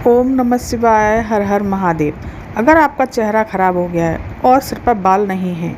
ओम नमः शिवाय। हर हर महादेव। अगर आपका चेहरा खराब हो गया है और सिर पर बाल नहीं है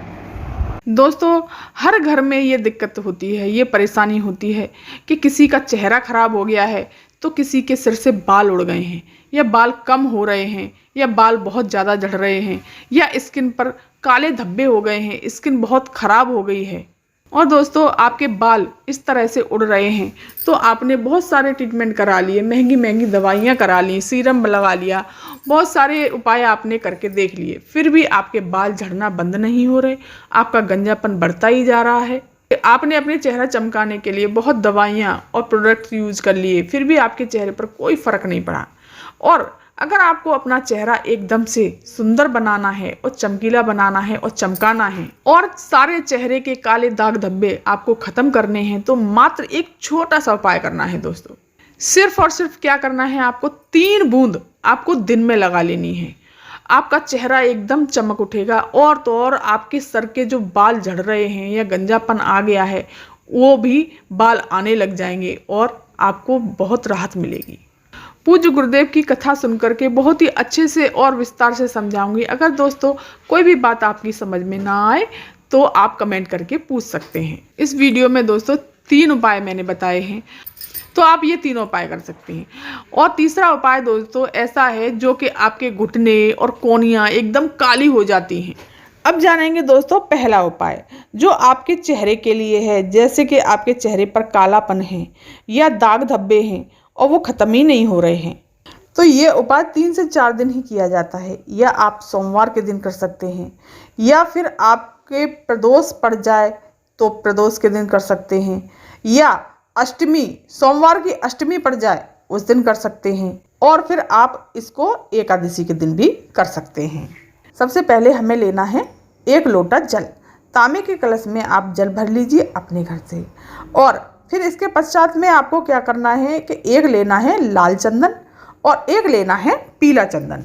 दोस्तों, हर घर में ये दिक्कत होती है, ये परेशानी होती है कि किसी का चेहरा खराब हो गया है तो किसी के सिर से बाल उड़ गए हैं, या बाल कम हो रहे हैं, या बाल बहुत ज़्यादा झड़ रहे हैं, या स्किन पर काले धब्बे हो गए हैं, स्किन बहुत खराब हो गई है। और दोस्तों, आपके बाल इस तरह से उड़ रहे हैं तो आपने बहुत सारे ट्रीटमेंट करा लिए, महंगी महंगी दवाइयाँ करा ली, सीरम लगा लिया, बहुत सारे उपाय आपने करके देख लिए, फिर भी आपके बाल झड़ना बंद नहीं हो रहे, आपका गंजापन बढ़ता ही जा रहा है। आपने अपने चेहरा चमकाने के लिए बहुत दवाइयाँ और प्रोडक्ट यूज कर लिए, फिर भी आपके चेहरे पर कोई फ़र्क नहीं पड़ा। और अगर आपको अपना चेहरा एकदम से सुंदर बनाना है और चमकीला बनाना है और चमकाना है और सारे चेहरे के काले दाग धब्बे आपको ख़त्म करने हैं, तो मात्र एक छोटा सा उपाय करना है दोस्तों। सिर्फ और सिर्फ क्या करना है, आपको 3 बूंद आपको दिन में लगा लेनी है। आपका चेहरा एकदम चमक उठेगा, और तो और आपके सर के जो बाल झड़ रहे हैं या गंजापन आ गया है वो भी बाल आने लग जाएंगे और आपको बहुत राहत मिलेगी। पूज्य गुरुदेव की कथा सुनकर के बहुत ही अच्छे से और विस्तार से समझाऊंगी। अगर दोस्तों कोई भी बात आपकी समझ में ना आए तो आप कमेंट करके पूछ सकते हैं। इस वीडियो में दोस्तों 3 उपाय मैंने बताए हैं, तो आप ये 3 उपाय कर सकते हैं। और तीसरा उपाय दोस्तों ऐसा है जो कि आपके घुटने और कोहनियाँ एकदम काली हो जाती हैं। अब जानेंगे दोस्तों पहला उपाय जो आपके चेहरे के लिए है, जैसे कि आपके चेहरे पर कालापन है या दाग धब्बे हैं और वो ख़त्म ही नहीं हो रहे हैं, तो ये उपाय 3 से 4 दिन ही किया जाता है। या आप सोमवार के दिन कर सकते हैं, या फिर आपके प्रदोष पड़ जाए तो प्रदोष के दिन कर सकते हैं, या अष्टमी, सोमवार की अष्टमी पड़ जाए उस दिन कर सकते हैं, और फिर आप इसको एकादशी के दिन भी कर सकते हैं। सबसे पहले हमें लेना है 1 लोटा जल। तांबे के कलश में आप जल भर लीजिए अपने घर से, और फिर इसके पश्चात में आपको क्या करना है कि 1 लेना है लाल चंदन और 1 लेना है पीला चंदन।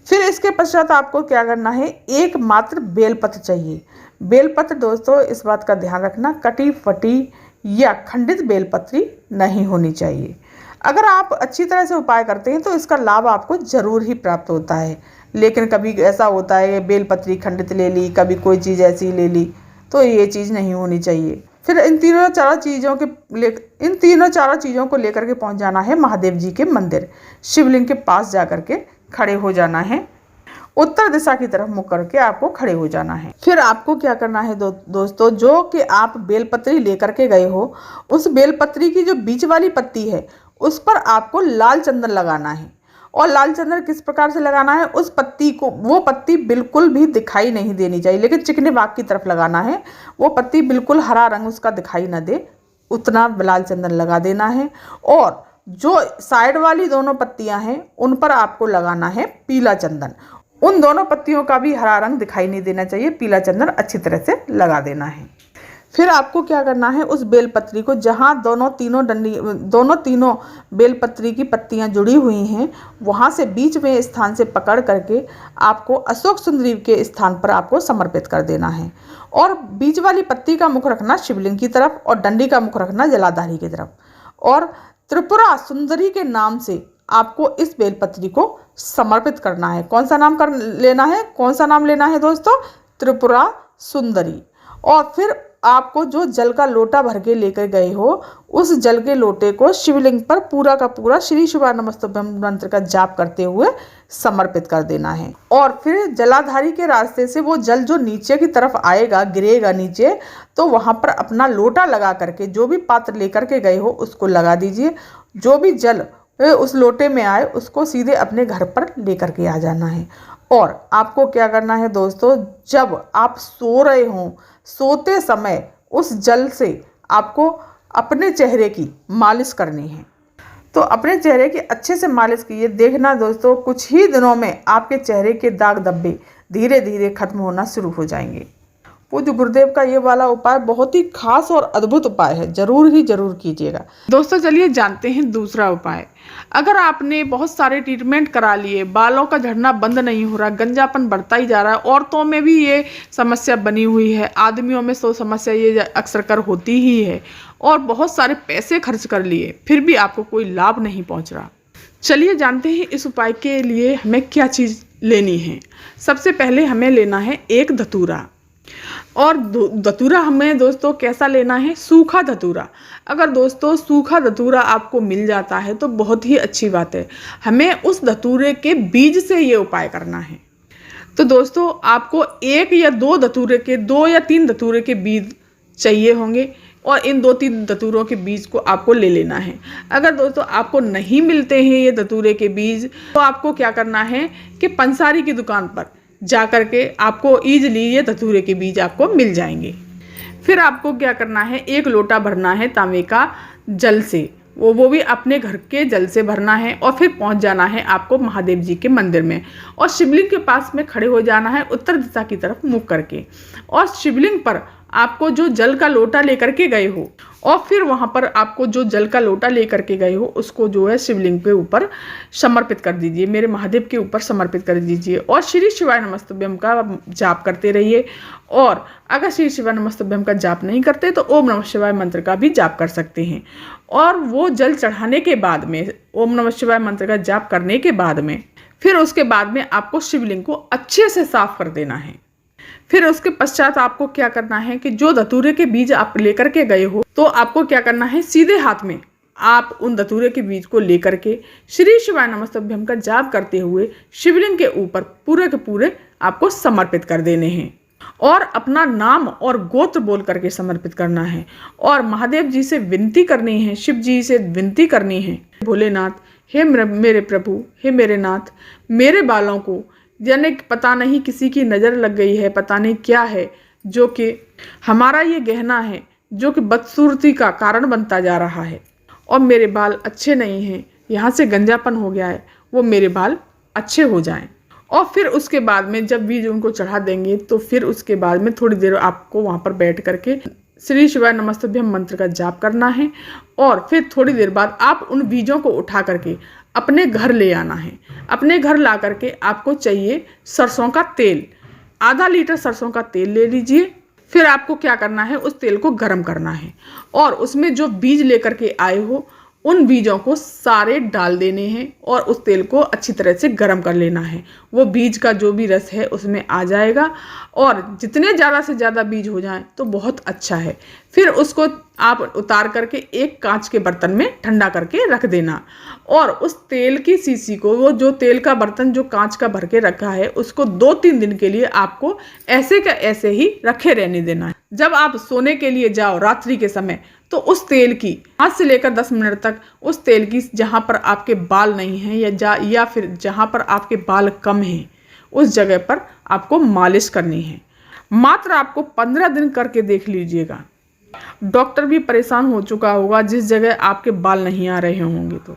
फिर इसके पश्चात आपको क्या करना है, 1 मात्र बेलपत्र चाहिए। बेलपत्र दोस्तों इस बात का ध्यान रखना, कटी फटी या खंडित बेलपत्री नहीं होनी चाहिए। अगर आप अच्छी तरह से उपाय करते हैं तो इसका लाभ आपको ज़रूर ही प्राप्त होता है, लेकिन कभी ऐसा होता है बेलपत्री खंडित ले ली, कभी कोई चीज़ ऐसी ले ली, तो ये चीज़ नहीं होनी चाहिए। फिर इन तीनों चारों चीज़ों को लेकर के पहुंच जाना है महादेव जी के मंदिर। शिवलिंग के पास जा कर के खड़े हो जाना है, उत्तर दिशा की तरफ मुख करके आपको खड़े हो जाना है। फिर आपको क्या करना है दोस्तों, जो कि आप बेलपत्री लेकर के गए हो उस बेलपत्री की जो बीच वाली पत्ती है उस पर आपको लाल चंदन लगाना है। और लाल चंदन किस प्रकार से लगाना है, उस पत्ती को, वो पत्ती बिल्कुल भी दिखाई नहीं देनी चाहिए, लेकिन चिकने भाग की तरफ लगाना है। वो पत्ती बिल्कुल हरा रंग उसका दिखाई न दे उतना लाल चंदन लगा देना है। और जो साइड वाली दोनों पत्तियां हैं उन पर आपको लगाना है पीला चंदन। उन दोनों पत्तियों का भी हरा रंग दिखाई नहीं देना चाहिए, पीला चंदन अच्छी तरह से लगा देना है। फिर आपको क्या करना है, उस बेलपत्री को जहाँ दोनों तीनों बेलपत्री की पत्तियां जुड़ी हुई हैं वहाँ से बीच में स्थान से पकड़ करके आपको अशोक सुंदरी के स्थान पर आपको समर्पित कर देना है। और बीच वाली पत्ती का मुख रखना शिवलिंग की तरफ और डंडी का मुख रखना जलाधारी की तरफ। और त्रिपुरा सुंदरी के नाम से आपको इस बेलपत्री को समर्पित करना है। कौन सा नाम लेना है दोस्तों, त्रिपुरा सुंदरी। और फिर आपको जो जल का लोटा भर के लेकर गए हो उस जल के लोटे को शिवलिंग पर पूरा का पूरा श्री शिवाय नमस्तुभ्यं मंत्र का जाप करते हुए समर्पित कर देना है। और फिर जलाधारी के रास्ते से वो जल जो नीचे की तरफ आएगा, गिरेगा नीचे, तो वहाँ पर अपना लोटा लगा करके जो भी पात्र लेकर के गए हो उसको लगा दीजिए। जो भी जल उस लोटे में आए उसको सीधे अपने घर पर लेकर के आ जाना है। और आपको क्या करना है दोस्तों, जब आप सो रहे हों, सोते समय उस जल से आपको अपने चेहरे की मालिश करनी है। तो अपने चेहरे की अच्छे से मालिश कीजिए। देखना दोस्तों, कुछ ही दिनों में आपके चेहरे के दाग धब्बे धीरे धीरे खत्म होना शुरू हो जाएंगे। पूज्य गुरुदेव का ये वाला उपाय बहुत ही खास और अद्भुत उपाय है, जरूर कीजिएगा। दोस्तों चलिए जानते हैं दूसरा उपाय। अगर आपने बहुत सारे ट्रीटमेंट करा लिए, बालों का झड़ना बंद नहीं हो रहा, गंजापन बढ़ता ही जा रहा है, औरतों में भी ये समस्या बनी हुई है, आदमियों में तो समस्या ये अक्सर कर होती ही है, और बहुत सारे पैसे खर्च कर लिए फिर भी आपको कोई लाभ नहीं पहुंच रहा, चलिए जानते हैं इस उपाय के लिए हमें क्या चीज़ लेनी है। सबसे पहले हमें लेना है एक धतूरा, और धतूरा हमें दोस्तों कैसा लेना है, सूखा धतूरा। अगर दोस्तों सूखा धतूरा आपको मिल जाता है तो बहुत ही अच्छी बात है। हमें उस धतूरे के बीज से ये उपाय करना है। तो दोस्तों आपको एक या दो धतूरे के, 2 या 3 धतूरे के बीज चाहिए होंगे, और इन 2-3 धतूरों के बीज को आपको ले लेना है। अगर दोस्तों आपको नहीं मिलते हैं ये धतूरे के बीज, तो आपको क्या करना है कि पंसारी की दुकान पर जा कर के आपको ईजिली ये धतूरे के बीज आपको मिल जाएंगे। फिर आपको क्या करना है, 1 लोटा भरना है तांबे का जल से, वो भी अपने घर के जल से भरना है। और फिर पहुंच जाना है आपको महादेव जी के मंदिर में, और शिवलिंग के पास में खड़े हो जाना है उत्तर दिशा की तरफ मुख करके। और शिवलिंग पर आपको जो जल का लोटा लेकर के गए हो, और फिर वहाँ पर आपको जो जल का लोटा लेकर के गए हो उसको जो है शिवलिंग के ऊपर समर्पित कर दीजिए, मेरे महादेव के ऊपर समर्पित कर दीजिए। और श्री शिवाय नमस्तुभ्यम का जाप करते रहिए। और अगर श्री शिवाय नमस्तुभ्यम का जाप नहीं करते तो ओम नमः शिवाय मंत्र का भी जाप कर सकते हैं। और वो जल चढ़ाने के बाद में, ओम नमः शिवाय मंत्र का जाप करने के बाद में, फिर उसके बाद में आपको शिवलिंग को अच्छे से साफ कर देना है। फिर उसके पश्चात आपको क्या करना है कि जो धतूरे के बीज आप लेकर के गए हो, तो आपको क्या करना है, सीधे हाथ में आप उन धतूरे के बीज को लेकर के श्री शिवाय नमस्तुभ्यम का जाप करते हुए शिवलिंग के ऊपर पूरे के पूरे आपको समर्पित कर देने हैं। और अपना नाम और गोत्र बोल करके समर्पित करना है। और महादेव जी से विनती करनी है, शिव जी से विनती करनी है, भोलेनाथ, हे मेरे प्रभु, हे मेरे नाथ, मेरे बालों को यानी पता नहीं किसी की नज़र लग गई है, पता नहीं क्या है, जो कि हमारा ये गहना है जो कि बदसूरती का कारण बनता जा रहा है, और मेरे बाल अच्छे नहीं हैं, यहाँ से गंजापन हो गया है, वो मेरे बाल अच्छे हो जाएं। और फिर उसके बाद में जब बीज उनको चढ़ा देंगे तो फिर उसके बाद में थोड़ी देर आपको वहाँ पर बैठ करके श्री शिवाय नमस्तुभ्यम मंत्र का जाप करना है। और फिर थोड़ी देर बाद आप उन बीजों को उठा करके अपने घर ले आना है। अपने घर ला करके आपको चाहिए सरसों का तेल, आधा लीटर सरसों का तेल ले लीजिए। फिर आपको क्या करना है, उस तेल को गर्म करना है, और उसमें जो बीज लेकर के आए हो उन बीजों को सारे डाल देने हैं, और उस तेल को अच्छी तरह से गर्म कर लेना है। वो बीज का जो भी रस है उसमें आ जाएगा, और जितने ज़्यादा से ज़्यादा बीज हो जाएं तो बहुत अच्छा है। फिर उसको आप उतार करके एक कांच के बर्तन में ठंडा करके रख देना, और उस तेल की शीशी को, वो जो तेल का बर्तन जो कांच का भर के रखा है, उसको 2-3 दिन के लिए आपको ऐसे का ऐसे ही रखे रहने देना है। जब आप सोने के लिए जाओ रात्रि के समय, तो उस तेल की 5 से लेकर 10 मिनट तक उस तेल की जहाँ पर आपके बाल नहीं हैं या फिर जहाँ पर आपके बाल कम हैं उस जगह पर आपको मालिश करनी है। मात्र आपको 15 दिन करके देख लीजिएगा। डॉक्टर भी परेशान हो चुका होगा, जिस जगह आपके बाल नहीं आ रहे होंगे तो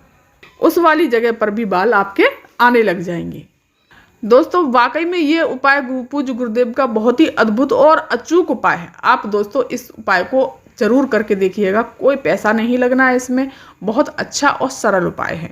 उस वाली जगह पर भी बाल आपके आने लग जाएंगे। दोस्तों वाकई में ये उपाय पूज्य गुरुदेव का बहुत ही अद्भुत और अचूक उपाय है। आप दोस्तों इस उपाय को जरूर करके देखिएगा, कोई पैसा नहीं लगना है इसमें, बहुत अच्छा और सरल उपाय है।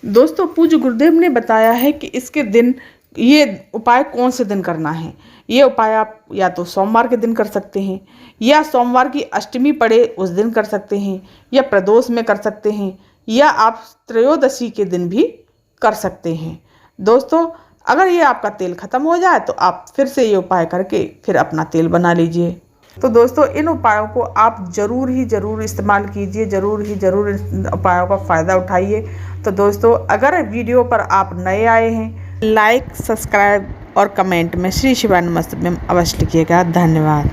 दोस्तों पूज्य गुरुदेव ने बताया है कि इसके दिन ये उपाय कौन से दिन करना है। ये उपाय आप या तो सोमवार के दिन कर सकते हैं, या सोमवार की अष्टमी पड़े उस दिन कर सकते हैं, या प्रदोष में कर सकते हैं, या आप त्रयोदशी के दिन भी कर सकते हैं। दोस्तों अगर ये आपका तेल ख़त्म हो जाए तो आप फिर से ये उपाय करके फिर अपना तेल बना लीजिए। तो दोस्तों इन उपायों को आप ज़रूर इस्तेमाल कीजिए, ज़रूर इन उपायों का फ़ायदा उठाइए। तो दोस्तों अगर वीडियो पर आप नए आए हैं, लाइक, सब्सक्राइब और कमेंट में श्री शिवाय नमस्तुभ्यम अवश्य लिखिएगा। धन्यवाद।